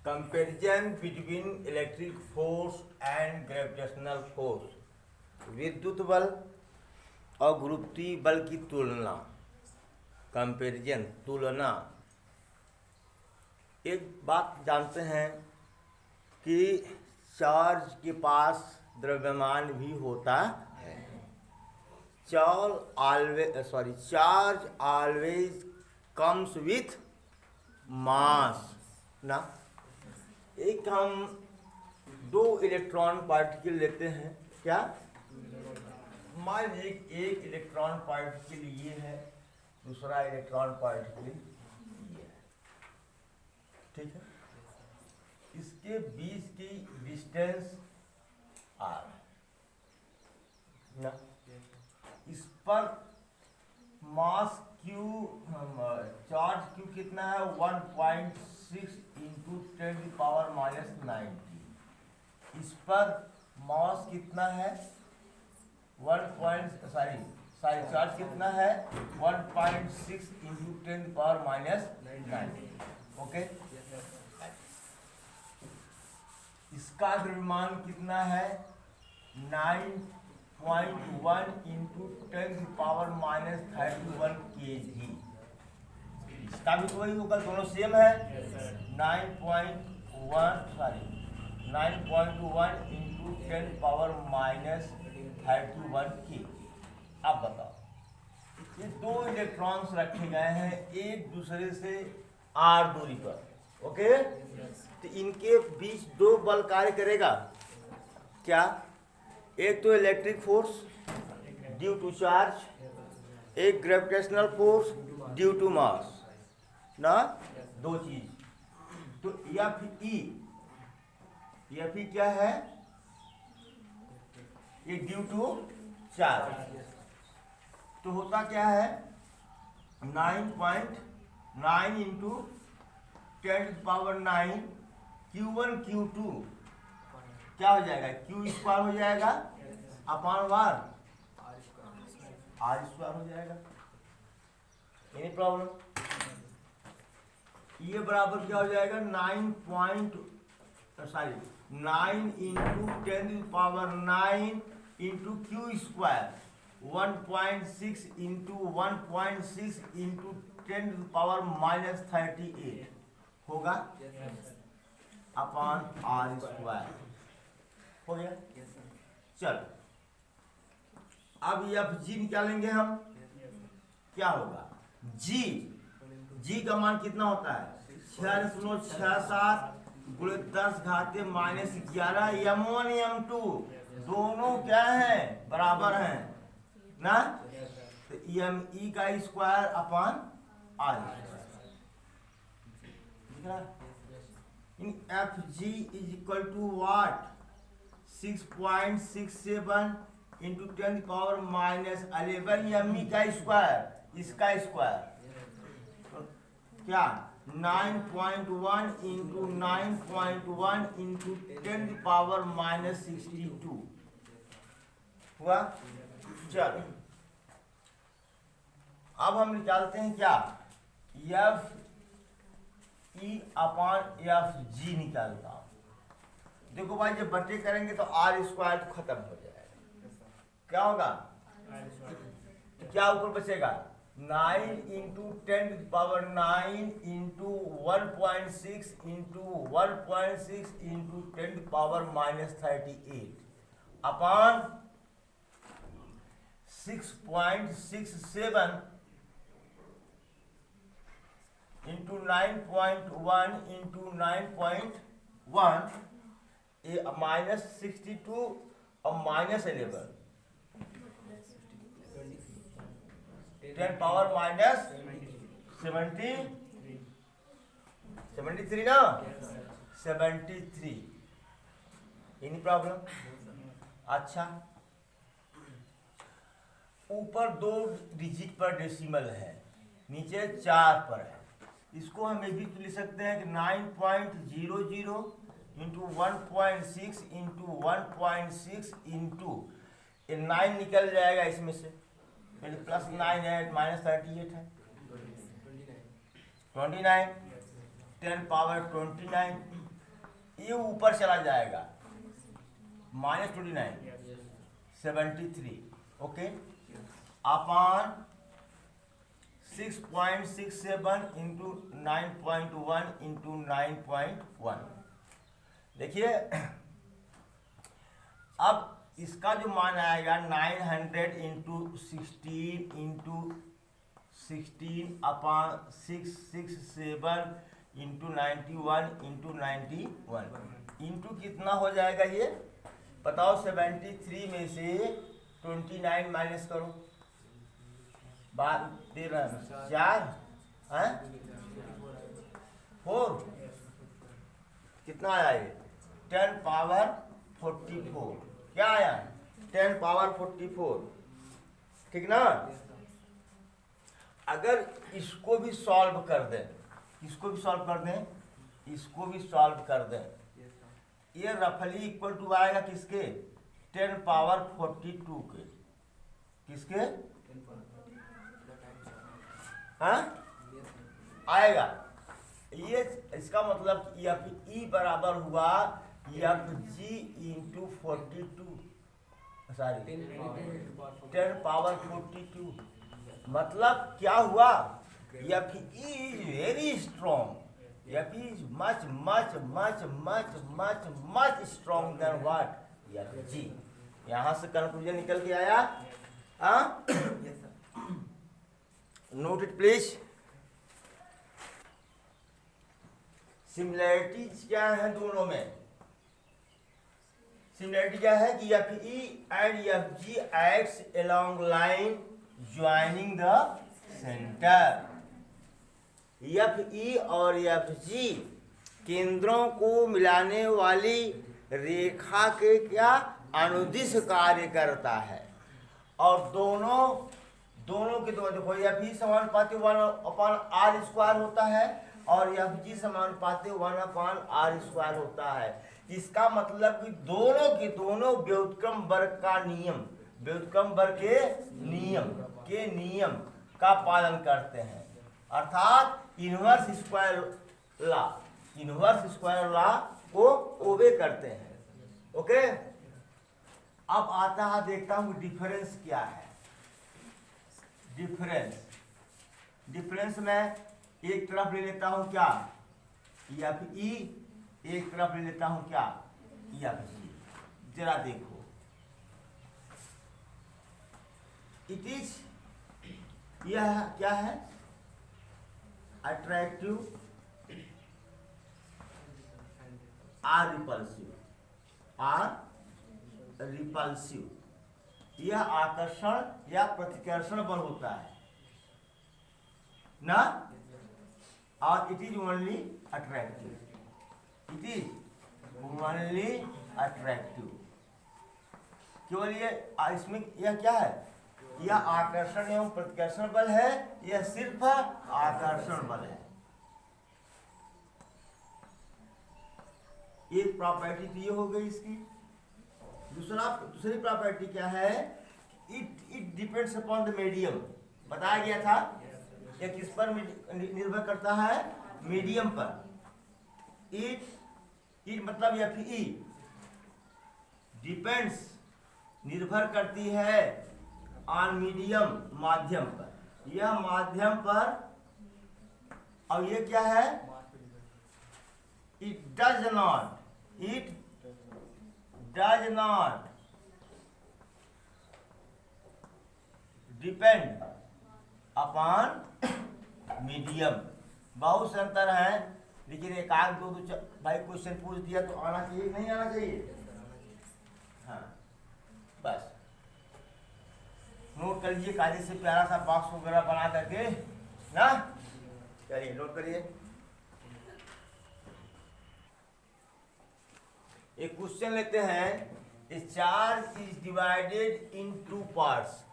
Comparison between electric force and gravitational force. विद्युत बल और गुरुत्वीय बल की तुलना। कंपैरिजन, तुलना। एक बात जानते हैं कि चार्ज के पास द्रव्यमान भी होता है। Charge always comes with mass ना। एक हम दो इलेक्ट्रॉन पार्टिकल लेते हैं, क्या मान लीजिए एक इलेक्ट्रॉन पार्टिकल ये है, दूसरा इलेक्ट्रॉन पार्टिकल ये है, ठीक है। इसके बीच की डिस्टेंस आर ना। इस पर मास क्यू, चार्ज क्यू कितना है 1.6 इंटू 10⁻⁻⁹। इस पर मास कितना है चार्ज कितना है 1.6 इंटू 10⁻⁹। ओके। इसका द्रव्यमान कितना है 9.1 इंटू 10⁻⁻31 kg। इसका भी तो वही होगा, दोनों सेम है। 9.1 इंटू 10⁻⁻31 kg। अब बताओ, ये दो इलेक्ट्रॉन्स रखे गए हैं एक दूसरे से r दूरी पर, ओके। तो इनके बीच दो बल कार्य करेगा क्या? एक तो electric force due to charge, एक gravitational force due to mass ना। दो चीज। तो एफ ई क्या है? ये ड्यू टू चार्ज। तो होता क्या है 9.9 इंटू 10⁹ Q1 Q2 क्या हो जाएगा? Q स्क्वायर हो जाएगा अपॉन वार R स्क्वायर हो जाएगा। Any problem? ये बराबर क्या हो जाएगा 9 into 10⁹ into Q square 1.6 into 1.6 into 10⁻⁻38 होगा अपॉन R स्क्वायर। हो गया? चलो अब एफ जी निकालेंगे हम। क्या होगा? जी का मान कितना होता है 6.67 गुणे 10⁻⁻11 m1 m2 दोनों क्या है? बराबर हैं ना। तो एम ई का square upon R square. F G is equal to what 6.67 into 10⁻⁻11 M E का स्क्वायर, इसका स्क्वायर क्या 9.1 इंटू 9.1 इंटू 10⁻62 हुआ। चलो अब हम निकालते हैं क्या F E upon F G निकालता हूं। देखो भाई जब बटे करेंगे तो आर स्क्वायर तो खत्म हो जाएगा। क्या होगा? क्या ऊपर बचेगा 9 into 10⁹ into 1.6 into 1.6 into 10⁻⁻38 upon 6.67 into 9.1 into 9.1 -62 और -11 10⁻73 ना 73। Any problem? अच्छा, ऊपर 2 डिजिट पर डेसिमल है, नीचे 4 पर है। इसको हम ये भी तो लिख सकते हैं कि 9.00 इंटू 1.6 इंटू 1.6 इंटू 9 निकल जाएगा इसमें से, +9 है -38 है 29 10⁻29 ये ऊपर चला जाएगा -29 73 ओके अपॉन 6.67 इंटू 9.1 इंटू 9.1। देखिए अब इसका जो मान आएगा 900 into 16 into 16 upon 667 into 91 into 91 into कितना हो जाएगा ये बताओ। 73 में से 29 माइनस करो, बात दे रहा है 4 है 4 कितना आया ये 10 पावर 44 क्या आया 10 पावर 44 ठीक ना। अगर इसको भी सॉल्व कर दें, इसको भी सॉल्व कर दें, इसको भी सॉल्व कर दें, ये रफली इक्वल टू आएगा किसके 10 पावर 42 के, किसके हाँ आएगा। ये इसका मतलब एफ ई बराबर हुआ F G into 42 sorry 10 power 42। मतलब क्या हुआ F E is very strong, F E is much much much much much much strong than what F G. यहाँ से कंक्लूजन निकल के आया। Note it please. सिमिलैरिटीज क्या है दोनों में, सिमिलैरिटी क्या है कि F E and F G acts along line joining the centre. F E और एफ जी केंद्रों को मिलाने वाली रेखा के क्या अनुदिश कार्य करता है। और दोनों के दो देखो एफ ई समानुपाती 1/r² होता है और एफ जी समानुपाती 1/r² होता है। इसका मतलब कि दोनों व्युत्क्रम वर्ग का नियम, व्युत्क्रम वर्ग के नियम का पालन करते हैं, अर्थात इनवर्स स्क्वायर लॉ को ओबे करते हैं। ओके अब आता है देखता हूं डिफरेंस क्या है। डिफरेंस में एक तरफ ले लेता हूं क्या एफ ई, एक तरफ ले लेता हूं क्या एफ जी। जरा देखो इट इज यह क्या है अट्रैक्टिव आर रिपल्सिव, यह आकर्षण या प्रतिकर्षण बल होता है ना, और it is only attractive, it is only attractive. केवल ये इसमें यह क्या है, यह आकर्षण एवं प्रतिकर्षण बल है, यह सिर्फ आकर्षण बल है। एक प्रॉपर्टी तो ये हो गई इसकी। दूसरी प्रॉपर्टी क्या है, it depends upon the medium. बताया गया था यह किस पर निर्भर करता है, मीडियम पर। इट मतलब एफ ई डिपेंड्स निर्भर करती है ऑन मीडियम माध्यम पर, यह माध्यम पर। और ये क्या है, it does not depend upon medium. बहुत से अंतर है, लेकिन एक आध दो भाई क्वेश्चन पूछ दिया तो आना चाहिए नहीं आना चाहिए। हाँ बस नोट कर लीजिए, कायदे से प्यारा सा बॉक्स वगैरह बना करके ना, चलिए नोट करिए। एक क्वेश्चन लेते हैं, a charge is divided in 2 parts.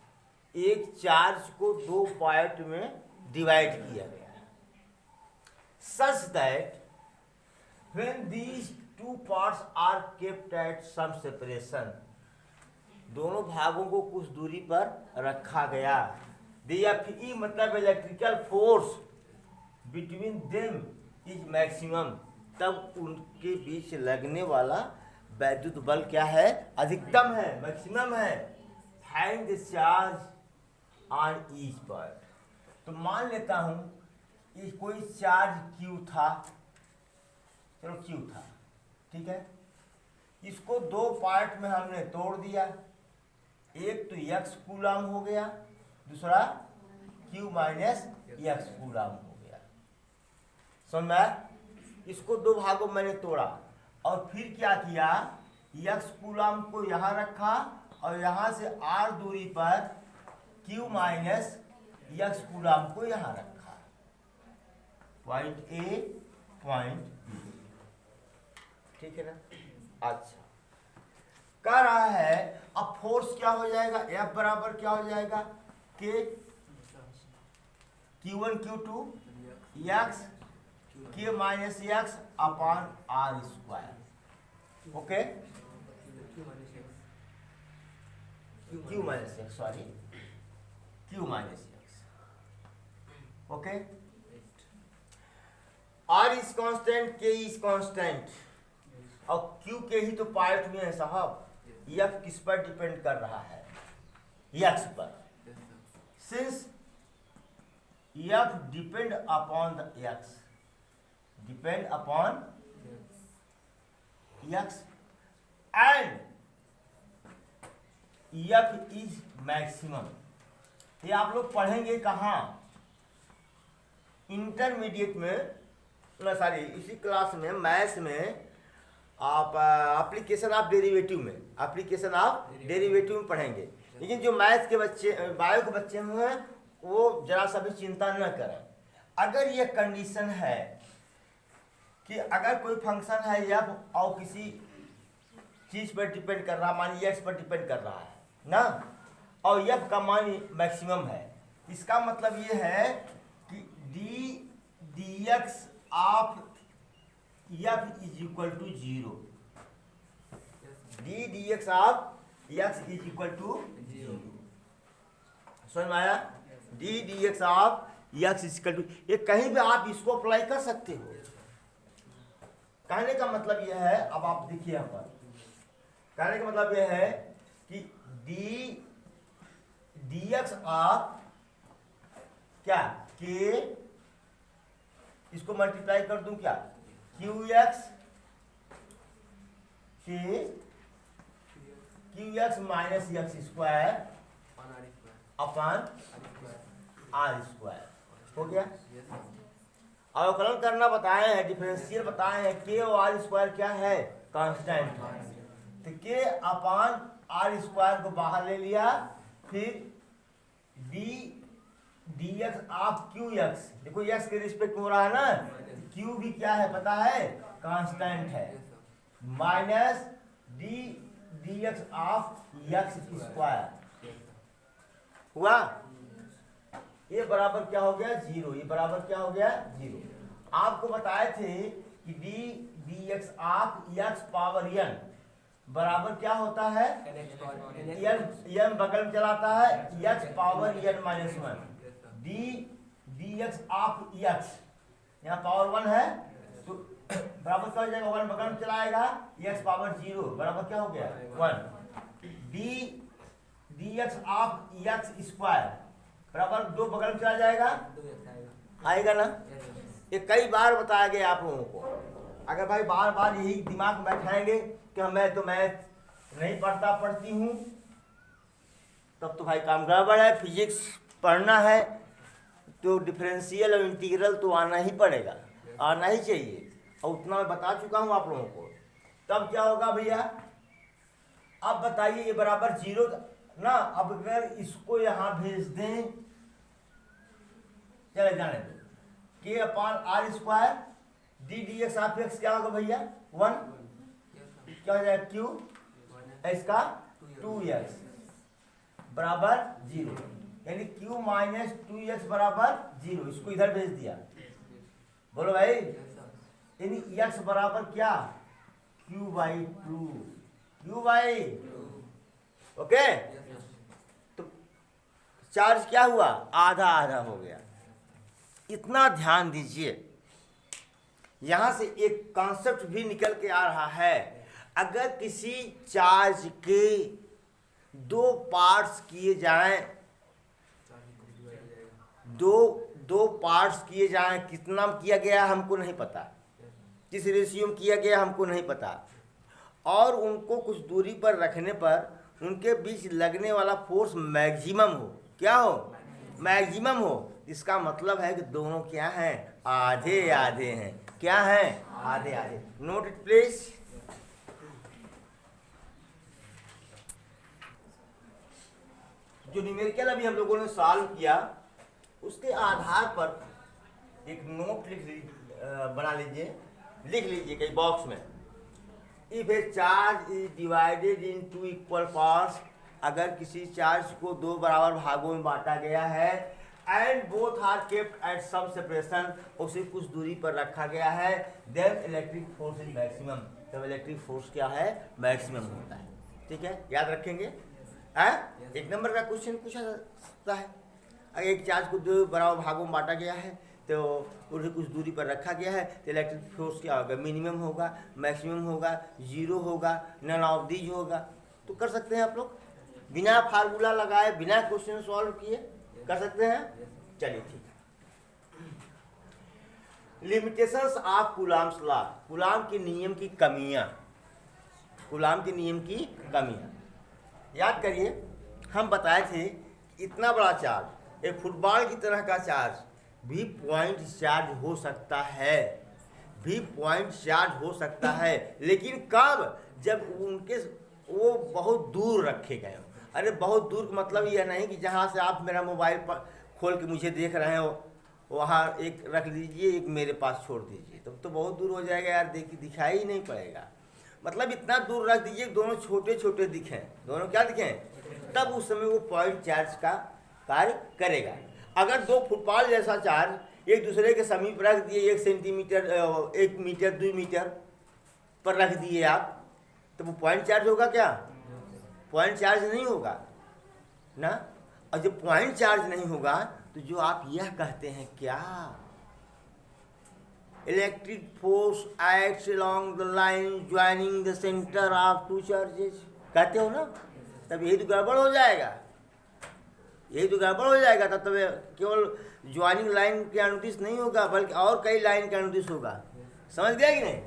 एक चार्ज को 2 पार्ट में डिवाइड किया गया है, such that when these 2 parts are kept at some separation, दोनों भागों को कुछ दूरी पर रखा गया। द एफ ई मतलब electrical force between them is maximum, तब उनके बीच लगने वाला वैद्युत बल क्या है? अधिकतम है, मैक्सिमम है। Find the charge on each point. तो मान लेता हूं कि कोई चार्ज Q था, चलो Q था, ठीक है। इसको दो पार्ट में हमने तोड़ दिया, एक तो x कूलम हो गया, दूसरा Q माइनस x कूलम हो गया। समझ में आया? इसको दो भागों में मैंने तोड़ा और फिर क्या किया, x कूलम को यहाँ रखा और यहाँ से r दूरी पर Q माइनस x कूलम को यहाँ रखा, पॉइंट A पॉइंट B, ठीक है ना। अच्छा, कह रहा है अब फोर्स क्या हो जाएगा, F बराबर क्या हो जाएगा, K Q1 Q2 x K minus x upon R square. Okay, Q minus x, sorry Q minus x। Okay, R is constant, K is constant और Q के ही तो पार्ट में है साहब। F किस पर डिपेंड कर रहा है, x पर। Since F depend upon the x, depend upon x and F is maximum. ये आप लोग पढ़ेंगे कहाँ, इंटरमीडिएट में, सॉरी इसी क्लास में, मैथ्स में आप एप्लीकेशन ऑफ डेरिवेटिव में, एप्लीकेशन ऑफ डेरिवेटिव में पढ़ेंगे। लेकिन जो मैथ्स के बच्चे, बायो के बच्चे हैं, वो जरा सा भी चिंता न करें। अगर ये कंडीशन है कि अगर कोई फंक्शन है f और किसी चीज पर डिपेंड कर रहा, मानिए x पर डिपेंड कर रहा है ना, और f का मान मैक्सिमम है, इसका मतलब ये है कि dx of f is equal to 0, dx of x is equal to 0। समझ में आया? dx of x is equal to, ये कहीं भी आप इसको अप्लाई कर सकते हो। कहने का मतलब यह है, अब आप देखिए यहाँ पर, कहने का मतलब यह है कि dx ऑफ क्या, k, इसको मल्टीप्लाई कर दूं क्या, qx minus x square upon r square हो गया। अवकलन करना बताए हैं, डिफरेंशियल बताए हैं, k और r स्क्वायर क्या है, कांस्टेंट है। तो k अपॉन r स्क्वायर को बाहर ले लिया, फिर dx ऑफ qx, देखो x के रिस्पेक्ट में हो रहा है ना, q भी क्या है पता है, कांस्टेंट है, minus dx of x square हुआ। ये बराबर क्या हो गया, 0। ये बराबर क्या हो गया, 0। आपको बताए थे कि dx of x power n बराबर क्या होता है, n बगल में चलाता है, x power n minus 1, dx of x, यहाँ पावर 1 है तो बराबर क्या हो जाएगा, 1 बगल में चलाएगा, x पावर 0 बराबर क्या हो गया, 1। dx ऑफ x स्क्वायर बराबर 2 बगल में चला जाएगा, आएगा ना। ये कई बार बताया गया आप लोगों को। अगर भाई बार बार यही दिमाग में बैठाएंगे कि मैं तो मैथ नहीं पढ़ती हूँ, तब तो भाई काम गड़बड़ है। फिजिक्स पढ़ना है तो डिफरेंशियल और इंटीग्रल तो आना ही पड़ेगा, आना ही चाहिए, और उतना मैं बता चुका हूँ आप लोगों को। तब क्या होगा भैया, अब बताइए, ये बराबर 0 ना। अब अगर इसको यहाँ भेज दें, चले जाने दो, k upon r square dx of x क्या होगा भैया, 1, क्या हो जाएगा, q इसका 2x बराबर 0, यानी q माइनस 2x बराबर 0। इसको इधर भेज दिया, बोलो भाई, यानी x बराबर क्या, q/2, ओके। तो चार्ज क्या हुआ, आधा आधा हो गया। इतना ध्यान दीजिए, यहाँ से एक कॉन्सेप्ट भी निकल के आ रहा है। अगर किसी चार्ज के दो पार्ट्स किए जाएं, दो पार्ट्स किए जाएं, कितना किया गया हमको नहीं पता, किस रेशियो में किया गया हमको नहीं पता, और उनको कुछ दूरी पर रखने पर उनके बीच लगने वाला फोर्स मैक्सिमम हो। क्या हो? मैक्सिमम हो। इसका मतलब है कि दोनों क्या हैं? आधे आधे हैं। क्या हैं? आधे आधे। Note it please. जो न्यूमेरिकल अभी हम लोगों ने सॉल्व किया उसके आधार पर एक नोट बना लीजिए, लिख लीजिए कहीं बॉक्स में। If a charge is divided in two equal parts, अगर किसी चार्ज को दो बराबर भागों में बांटा गया है, and both are kept at some separation, उसे कुछ दूरी पर रखा गया है, then electric force is maximum, तब इलेक्ट्रिक फोर्स क्या है? मैक्सिमम होता है। ठीक है, याद रखेंगे। एक नंबर का क्वेश्चन पूछा जाता है, अगर एक चार्ज को दो बराबर भागों में बांटा गया है तो उसे कुछ दूरी पर रखा गया है, तो इलेक्ट्रिक फोर्स क्या होगा? मिनिमम होगा, मैक्सिमम होगा, जीरो होगा, नन ऑफ दीज होगा। तो कर सकते हैं आप लोग बिना फार्मूला लगाए, बिना क्वेश्चन सॉल्व किए कर सकते हैं। चलिए ठीक है। Limitations of Coulomb's law, Coulomb के नियम की कमियां, कूलॉम के नियम की कमियां याद करिए। हम बताए थे इतना बड़ा चार्ज, एक फुटबॉल की तरह का चार्ज भी पॉइंट चार्ज हो सकता है, भी पॉइंट चार्ज हो सकता है, लेकिन कब? जब उनके वो बहुत दूर रखे गए। अरे बहुत दूर का मतलब यह नहीं कि जहाँ से आप मेरा मोबाइल पर खोल के मुझे देख रहे हो वहाँ एक रख लीजिए, एक मेरे पास छोड़ दीजिए, तब तो बहुत दूर हो जाएगा यार, दिखाई ही नहीं पड़ेगा। मतलब इतना दूर रख दीजिए दोनों छोटे छोटे दिखें, दोनों क्या दिखें, तब उस समय वो पॉइंट चार्ज का कार्य करेगा। अगर दो फुटबॉल जैसा चार्ज एक दूसरे के समीप रख दिए, 1 सेंटीमीटर 1 मीटर 2 मीटर पर रख दिए आप, तो वो पॉइंट चार्ज होगा क्या? पॉइंट चार्ज नहीं होगा ना। और जब पॉइंट चार्ज नहीं होगा तो जो आप यह कहते हैं क्या, electric force acts along the line joining the centre of two charges, कहते हो ना, तब यही तो गड़बड़ हो जाएगा, यही तो गड़बड़ हो जाएगा। तब केवल ज्वाइनिंग लाइन के अनुदिश नहीं होगा बल्कि और कई लाइन के अनुदिश होगा। समझ गया कि नहीं?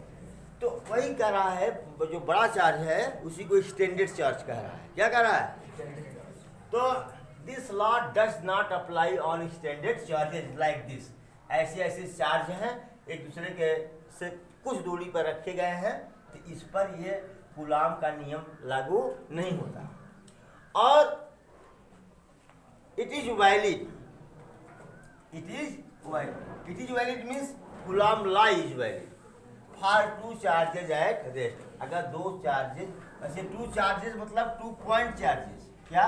तो वही कह रहा है, जो बड़ा चार्ज है उसी को एक्सटेंडेड चार्ज कह रहा है। क्या कह रहा है? तो this law does not apply on extended charges like this. ऐसे ऐसे चार्ज हैं एक दूसरे के से कुछ दूरी पर रखे गए हैं, तो इस पर ये कूलॉम का नियम लागू नहीं होता। और it is valid, it is valid means Coulomb law is valid for two charges at rest. अगर दो चार्जेज, वैसे टू चार्जेज मतलब 2 पॉइंट चार्जेस, क्या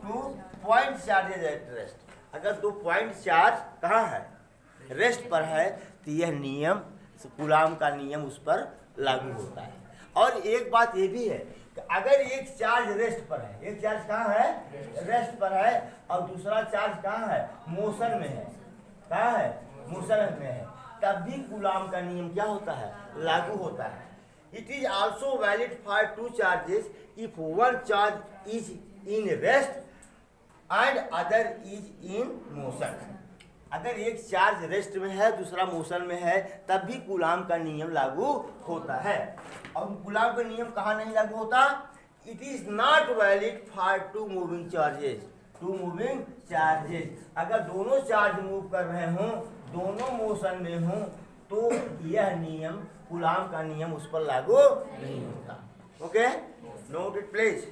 2 पॉइंट चार्जेज एट रेस्ट। अगर 2 पॉइंट चार्ज कहाँ है? रेस्ट पर है, तो यह नियम कूलॉम का नियम उस पर लागू होता है। और एक बात ये भी है कि अगर एक चार्ज रेस्ट पर है, एक चार्ज कहाँ है? रेस्ट पर है, और दूसरा चार्ज कहाँ है? मोशन में है। कहाँ है? मोशन में है, तब भी कूलॉम का नियम क्या होता है? लागू होता है। It is also valid for two charges if one charge is in rest and other is in motion. अगर एक चार्ज रेस्ट में है दूसरा मोशन में है, तब भी कूलॉम का नियम लागू होता है। और कूलॉम का नियम कहाँ नहीं लागू होता? It is not valid for two moving charges, two moving charges. अगर दोनों चार्ज मूव कर रहे हों, दोनों मोशन में हों, तो यह नियम कूलॉम का नियम उस पर लागू नहीं होता। Okay, note it please.